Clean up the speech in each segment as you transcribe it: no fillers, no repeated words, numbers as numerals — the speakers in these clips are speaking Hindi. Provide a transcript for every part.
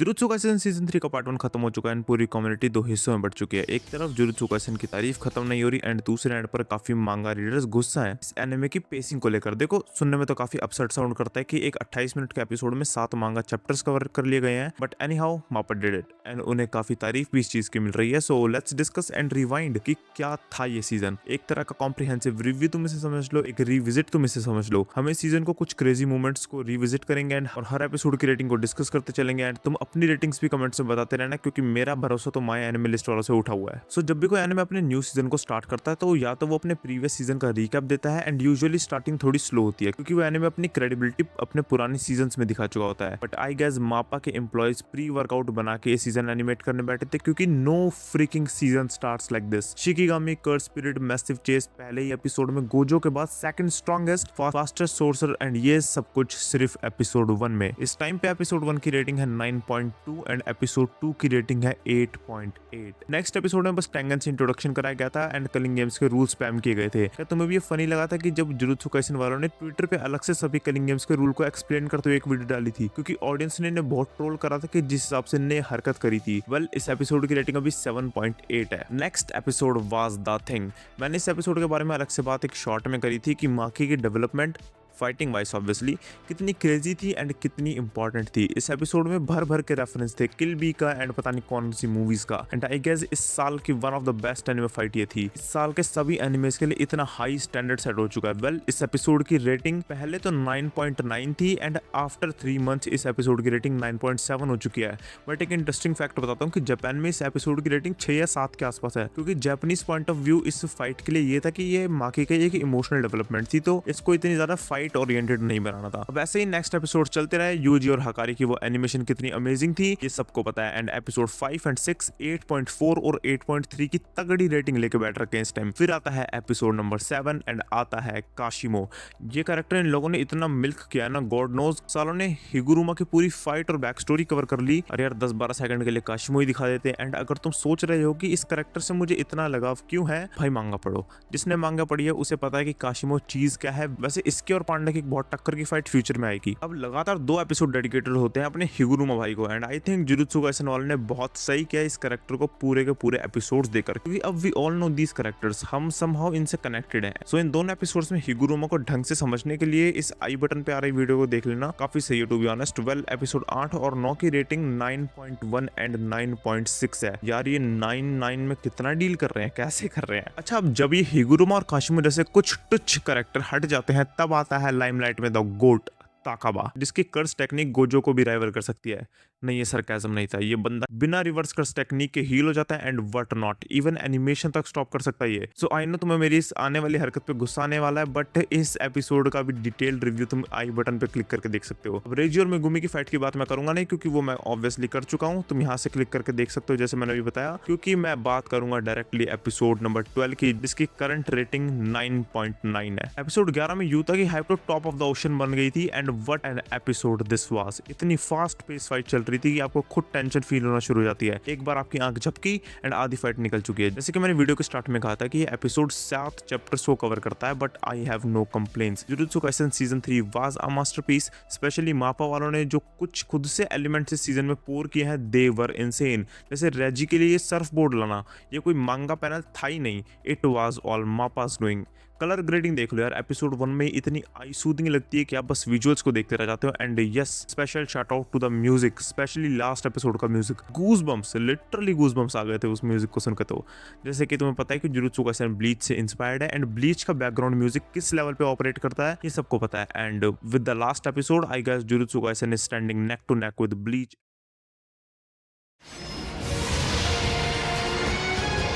जुजुत्सु काइसेन सीजन 3 का पार्ट 1 खत्म हो चुका है एंड पूरी कम्युनिटी दो हिस्सों में बट चुकी है। एक तरफ जुजुत्सु काइसेन की तारीफ खत्म नहीं हो रही एंड दूसरे एंड पर काफी मांगा रीडर्स गुस्सा है इस एनिमे की पेसिंग को लेकर। देखो, सुनने में तो काफी अपसेट साउंड करता है कि एक 28 मिनट के एपिसोड में 7 मांगा चैप्टर्स कवर कर लिए गए हैं, बट एनी हाउ मापा डिड इट एंड उन्हें काफी तारीफ भी इस चीज की मिल रही है। So let's discuss and rewind कि क्या था ये सीजन। एक तरह का कॉम्प्रिहेंसिव रिव्यू तुम इसे समझ लो, एक रिविजिट तुम इसे समझ लो। हम इस सीजन को कुछ क्रेजी मोमेंट्स को रिविजिट करेंगे एंड और हर एपिसोड की रेटिंग को डिस्कस करते चलेंगे एंड तुम अपनी रेटिंग्स भी कमेंट्स में बताते रहना, क्योंकि मेरा भरोसा तो माय एनिमे लिस्ट वालों से उठा हुआ है। सो जब भी कोई एनिमे अपने न्यू सीजन को स्टार्ट करता है तो या तो वो अपने प्रीवियस सीजन का रिकैप देता है एंड यूजुअली स्टार्टिंग थोड़ी स्लो होती है क्योंकि वो एनिमे अपनी क्रेडिबिलिटी अपने पुराने सीजन्स में दिखा चुका होता है। बट आई गेस मापा के एम्प्लॉयज प्री वर्कआउट बना के ये सीजन एनिमेट करने बैठे थे क्योंकि no freaking season starts like this. Shikigami, curse spirit, massive chase पहले ही एपिसोड में, गोजो के बाद second strongest, fastest sorcerer and ये सब कुछ सिर्फ एपिसोड 1 में। इस टाइम पे एपिसोड 1 की रेटिंग है 9.2 एंड एपिसोड 2 की रेटिंग है 8.8। नेक्स्ट एपिसोड में बस टेंगन से इंट्रोडक्शन कराया गया था एंड कलिंग गेम्स के रूल स्पैम किए गए थे। क्या तुम्हें भी ये फनी लगा था कि जब जुजुत्सु काइसेन वालों ने ट्विटर पे अलग से सभी कलिंग गेम्स के रूल को एक्सप्लेन करते हुए एक वीडियो डाली थी, क्योंकि ऑडियंस ने इन्हें बहुत ट्रोल करा था कि जिस हिसाब से इन्हें हरकत करी थी। वेल, इस एपिसोड की रेटिंग अभी 7.8 है। Next episode was the thing. मैंने इस एपिसोड के बारे में अलग से बात एक शॉर्ट में करी थी कि माकी की डेवलपमेंट फाइटिंग वाइज ऑब्वियसली कितनी क्रेजी थी एंड कितनी इंपॉर्टेंट थी। इस एपिसोड में भर भर के रेफरेंस थे किल बी का एंड पता नहीं कौन सी मूवीज का। एंड आई गेस इस साल की one of the best anime fight ये थी। इस साल के सभी एनिमेस के लिए इतना हाई स्टैंडर्ड सेट हो चुका है। वेल, इस एपिसोड की रेटिंग पहले तो 9.9 थी एंड आफ्टर 3 मंथ्स इस एपिसोड की रेटिंग 9.7 हो चुकी है। बट एक इंटरेस्टिंग फैक्ट बताता हूँ कि जापान में इस एपिसोड की रेटिंग 6 या 7 के आसपास है, क्योंकि जापानीज पॉइंट ऑफ व्यू इस फाइट के लिए ये था कि ये माकी का एक इमोशनल डेवलपमेंट थी, तो इसको इतनी ज्यादा फाइट ओरिएंटेड नहीं बनाना था। अब ऐसे ही नेक्स्ट एपिसोड चलते रहे। यूजी और हकारी की वो एनिमेशन कितनी अमेजिंग थी ये सबको पता है। एंड एपिसोड 5 एंड 6 8.4 और 8.3 की तगड़ी रेटिंग लेके बैठ रखे हैं इस टाइम। फिर आता है एपिसोड नंबर 7 एंड आता है काशिमो। ये कैरेक्टर इन लोगों ने इतना मिल्क किया है ना, गॉड नोज। सालों ने हिगुरुमा की पूरी फाइट और बैक स्टोरी कवर कर ली। अरे यार, 10-12 सेकंड के लिए काशिमो ही दिखा देते। एंड अगर तुम सोच रहे हो कि इस कैरेक्टर से मुझे इतना लगाव क्यों है, भाई मांगा पढ़ो। जिसने मांगा पढ़ी है उसे पता है कि काशिमो चीज क्या है। वैसे इसके और पांडा की बहुत टक्कर की फाइट फ्यूचर में आएगी। अब लगातार 2 एपिसोड डेडिकेटेड होते हैं अपने हिगुरुमा भाई को and I think jujutsu Kaisen वालों ने बहुत सही किया इस कैरेक्टर को पूरे के पूरे एपिसोड्स देकर, क्योंकि अब we all know these characters, हम समहाउ इनसे कनेक्टेड हैं। सो इन दोनों एपिसोड्स में हिगुरुमा को ढंग से समझने के लिए इस आई बटन पे आ रही वीडियो को देख लेना, काफी सही है to be honest. Well, episode 8 और 9 की रेटिंग 9.1 एंड 9.6 है। यार, ये 9 में कितना डील कर रहे हैं, कैसे कर रहे हैं। अच्छा, अब जब ये हिगुरुमा और काशिमो जैसे कुछ टुच कैरेक्टर हट जाते हैं तब आता है लाइमलाइट में द गोट ताकाबा, जिसकी कर्स टेक्निक गोजो को भी राइवल कर सकती है। नहीं, ये सरकाज़म नहीं था। ये बंदा बिना रिवर्स कर्स टेक्निक के हील हो जाता है and what not, even animation तक स्टॉप कर सकता है ये। सो आई नो तुम्हें मेरी इस आने वाली हरकत पे गुस्सा आने वाला है, बट इस एपिसोड का भी डिटेल्ड रिव्यू तुम आई बटन पे क्लिक करके देख सकते हो। अब रेजी और मेगुमी की फाइट की बात मैं करूंगा नहीं, क्योंकि वो मैं ऑब्वियसली कर चुका हूँ। तुम यहाँ से क्लिक करके देख सकते हो जैसे मैंने अभी बताया, क्योंकि मैं बात करूंगा डायरेक्टली एपिसोड नंबर 12 की, जिसकी करंट रेटिंग 9.9 है। एपिसोड 11 में यूता की हाइप तो टॉप ऑफ द ओशन बन गई थी and what an episode this was. इतनी फास्ट पेस फाइट चल रही थी कि आपको खुद टेंशन फील होना शुरू हो जाती है। एक बार आपकी आंख झपकी एंड आधी फाइट निकल चुकी है। जैसे कि मैंने वीडियो के स्टार्ट में कहा था कि ये एपिसोड 7 चैप्टर्स को कवर करता है, but I have no complaints. Jujutsu Kaisen season 3 was a masterpiece. Specially MAPPA वालों ने जो कुछ खुद से एलिमेंट्स इस सीजन में पोर किए हैं, दे वर इनसेन। जैसे रेजी के लिए सर्फ बोर्ड लाना, ये कोई मांगा पैनल था ही नहीं, it was all Mappa's doing. Colour grading देख लो यार, एपिसोड 1 में इतनी आई सूदिंग लगती है कि आप बस विजुअल्स को देखते रह जाते हो। And yes, special shout out to the music, specially last episode का music. Goose bumps, literally goose bumps आ गए थे उस म्यूजिक को सुनकर। तो जैसे कि तुम्हें पता है कि जुजुत्सु काइसेन ब्लीच से इंस्पायर्ड है एंड ब्लीच का बैकग्राउंड म्यूजिक किस लेवल पे ऑपरेट करता है ये सबको पता है। And with the last episode I guess Jujutsu Kaisen is standing neck to neck with Bleach.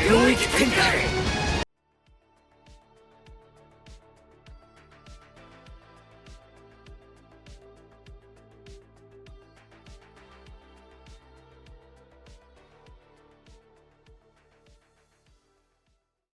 領域展開